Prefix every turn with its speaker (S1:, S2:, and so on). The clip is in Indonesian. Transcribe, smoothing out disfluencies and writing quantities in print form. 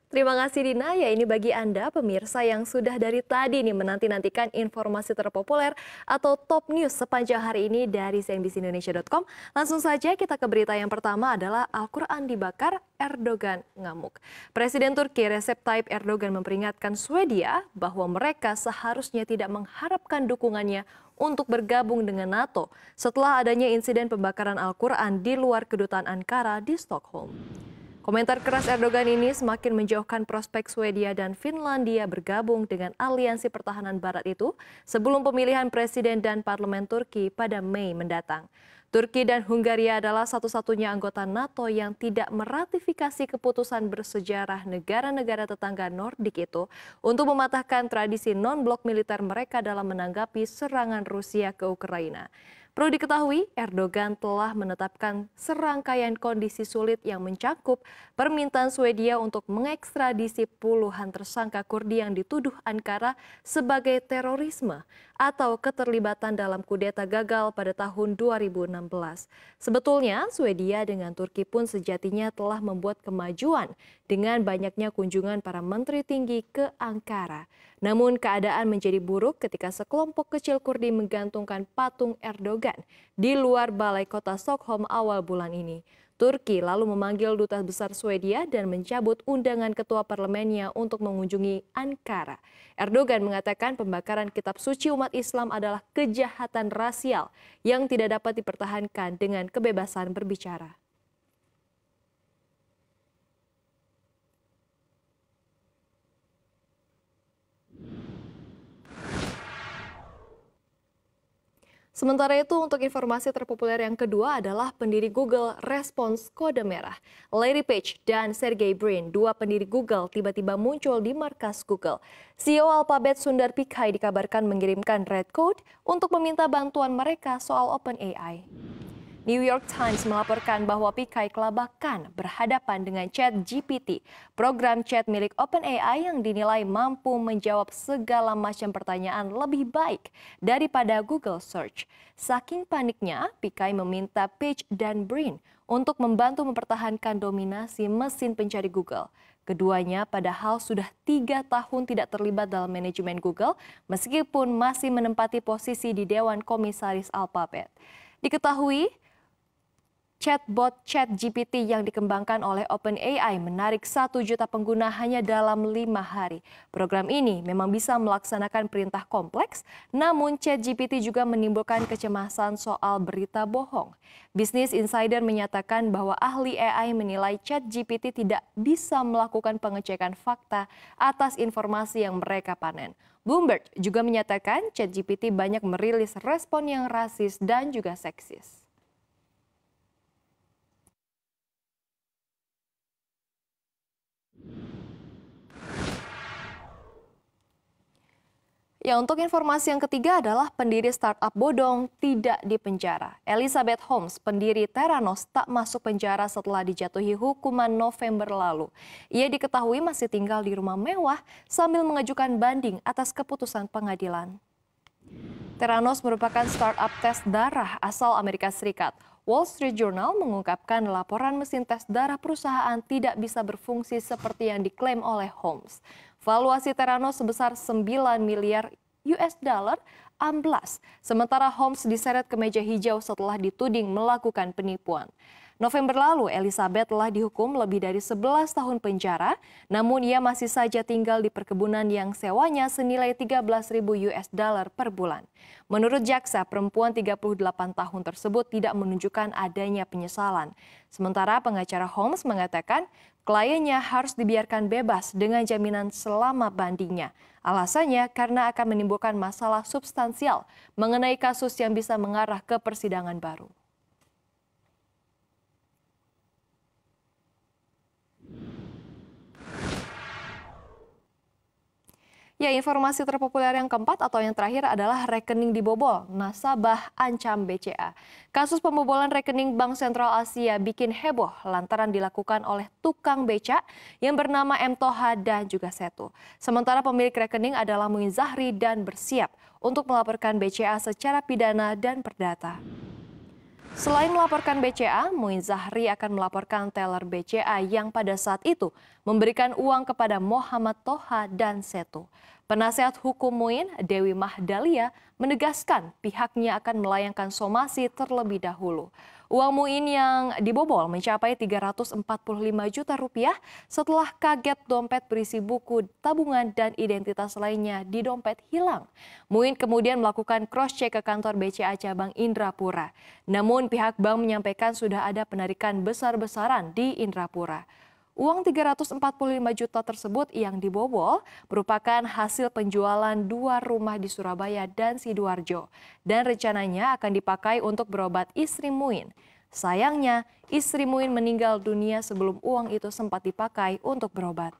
S1: Terima kasih Dina, ya ini bagi Anda pemirsa yang sudah dari tadi nih menanti-nantikan informasi terpopuler atau top news sepanjang hari ini dari cnbcindonesia.com. Langsung saja kita ke berita yang pertama adalah Al-Quran dibakar, Erdogan ngamuk. Presiden Turki Recep Tayyip Erdogan memperingatkan Swedia bahwa mereka seharusnya tidak mengharapkan dukungannya untuk bergabung dengan NATO setelah adanya insiden pembakaran Al-Quran di luar kedutaan Ankara di Stockholm. Komentar keras Erdogan ini semakin menjauhkan prospek Swedia dan Finlandia bergabung dengan aliansi pertahanan barat itu sebelum pemilihan presiden dan parlemen Turki pada Mei mendatang. Turki dan Hungaria adalah satu-satunya anggota NATO yang tidak meratifikasi keputusan bersejarah negara-negara tetangga Nordik itu untuk mematahkan tradisi non-blok militer mereka dalam menanggapi serangan Rusia ke Ukraina. Perlu diketahui, Erdogan telah menetapkan serangkaian kondisi sulit yang mencakup permintaan Swedia untuk mengekstradisi puluhan tersangka Kurdi yang dituduh Ankara sebagai terorisme atau keterlibatan dalam kudeta gagal pada tahun 2016. Sebetulnya, Swedia dengan Turki pun sejatinya telah membuat kemajuan dengan banyaknya kunjungan para menteri tinggi ke Ankara. Namun keadaan menjadi buruk ketika sekelompok kecil Kurdi menggantungkan patung Erdogan di luar balai kota Stockholm awal bulan ini. Turki lalu memanggil duta besar Swedia dan mencabut undangan ketua parlemennya untuk mengunjungi Ankara. Erdogan mengatakan pembakaran kitab suci umat Islam adalah kejahatan rasial yang tidak dapat dipertahankan dengan kebebasan berbicara. Sementara itu, untuk informasi terpopuler yang kedua adalah pendiri Google respons kode merah. Larry Page dan Sergey Brin, dua pendiri Google, tiba-tiba muncul di markas Google. CEO Alphabet Sundar Pichai dikabarkan mengirimkan red code untuk meminta bantuan mereka soal OpenAI. New York Times melaporkan bahwa Pichai kelabakan berhadapan dengan ChatGPT, program chat milik OpenAI yang dinilai mampu menjawab segala macam pertanyaan lebih baik daripada Google Search. Saking paniknya, Pichai meminta Page dan Brin untuk membantu mempertahankan dominasi mesin pencari Google. Keduanya padahal sudah 3 tahun tidak terlibat dalam manajemen Google, meskipun masih menempati posisi di Dewan Komisaris Alphabet. Diketahui, chatbot ChatGPT yang dikembangkan oleh OpenAI menarik 1 juta pengguna hanya dalam 5 hari. Program ini memang bisa melaksanakan perintah kompleks, namun ChatGPT juga menimbulkan kecemasan soal berita bohong. Business Insider menyatakan bahwa ahli AI menilai ChatGPT tidak bisa melakukan pengecekan fakta atas informasi yang mereka panen. Bloomberg juga menyatakan ChatGPT banyak merilis respon yang rasis dan juga seksis. Ya, untuk informasi yang ketiga adalah pendiri startup bodong tidak dipenjara. Elizabeth Holmes, pendiri Theranos, tak masuk penjara setelah dijatuhi hukuman November lalu. Ia diketahui masih tinggal di rumah mewah sambil mengajukan banding atas keputusan pengadilan. Theranos merupakan startup tes darah asal Amerika Serikat. Wall Street Journal mengungkapkan laporan mesin tes darah perusahaan tidak bisa berfungsi seperti yang diklaim oleh Holmes. Valuasi Theranos sebesar 9 miliar US dollar amblas, sementara Holmes diseret ke meja hijau setelah dituding melakukan penipuan. November lalu, Elizabeth telah dihukum lebih dari 11 tahun penjara, namun ia masih saja tinggal di perkebunan yang sewanya senilai 13.000 US dollar per bulan. Menurut jaksa, perempuan 38 tahun tersebut tidak menunjukkan adanya penyesalan. Sementara pengacara Holmes mengatakan kliennya harus dibiarkan bebas dengan jaminan selama bandingnya. Alasannya karena akan menimbulkan masalah substansial mengenai kasus yang bisa mengarah ke persidangan baru. Ya, informasi terpopuler yang keempat atau yang terakhir adalah rekening dibobol, nasabah ancam BCA. Kasus pembobolan rekening Bank Sentral Asia bikin heboh lantaran dilakukan oleh tukang beca yang bernama M. Toha dan juga Setu. Sementara pemilik rekening adalah Muin Zahri dan bersiap untuk melaporkan BCA secara pidana dan perdata. Selain melaporkan BCA, Muin Zahri akan melaporkan teller BCA yang pada saat itu memberikan uang kepada Muhammad Toha dan Setu. Penasehat hukum Muin, Dewi Mahdalia, menegaskan pihaknya akan melayangkan somasi terlebih dahulu. Uang Muin yang dibobol mencapai 345 juta rupiah setelah kaget dompet berisi buku tabungan dan identitas lainnya di dompet hilang. Muin kemudian melakukan cross-check ke kantor BCA cabang Indrapura. Namun pihak bank menyampaikan sudah ada penarikan besar-besaran di Indrapura. Uang 345 juta tersebut yang dibobol merupakan hasil penjualan 2 rumah di Surabaya dan Sidoarjo dan rencananya akan dipakai untuk berobat istri Muin. Sayangnya, istri Muin meninggal dunia sebelum uang itu sempat dipakai untuk berobat.